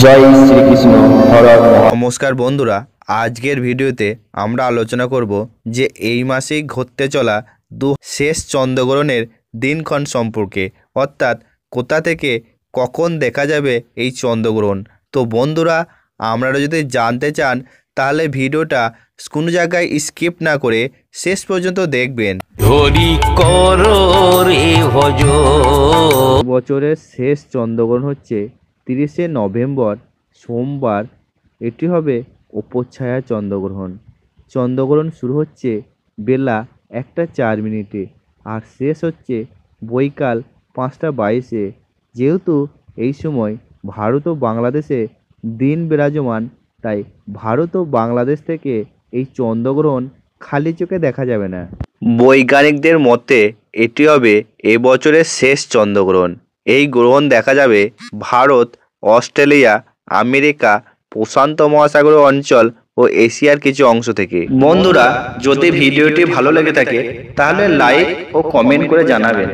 জয় শ্রীকৃষ্ণ। হর হর নমস্কার বন্ধুরা, আজকের ভিডিওতে আমরা আলোচনা করব যে এই মাসেই ঘটতে চলা শেষ চন্দ্রগ্রহণের দিনক্ষণ সম্পর্কে, অর্থাৎ কোথা থেকে কখন দেখা যাবে এই চন্দ্রগ্রহণ। তো বন্ধুরা, আপনারা যদি জানতে চান তাহলে ভিডিওটা কোনো জায়গায় স্কিপ না করে শেষ পর্যন্ত দেখবেন। বছরের শেষ চন্দ্রগ্রহণ হচ্ছে 30শে নভেম্বর সোমবার। এটি হবে উপচ্ছায়া চন্দ্রগ্রহণ। চন্দ্রগ্রহণ শুরু হচ্ছে বেলা 1:04 আর শেষ হচ্ছে বৈকাল 5:22। যেহেতু এই সময় ভারত ও বাংলাদেশে দিন বিরাজমান, তাই ভারত ও বাংলাদেশ থেকে এই চন্দ্রগ্রহণ খালি চোখে দেখা যাবে না। বৈজ্ঞানিকদের মতে এটি হবে এবছরের শেষ চন্দ্রগ্রহণ। এই গ্রহণ দেখা যাবে ভারত, অস্ট্রেলিয়া, আমেরিকা, প্রশান্ত মহাসাগরীয় অঞ্চল ও এশিয়ার কিছু অংশ থেকে। বন্ধুরা, যদি ভিডিওটি ভালো লেগে থাকে তাহলে লাইক ও কমেন্ট করে জানাবেন।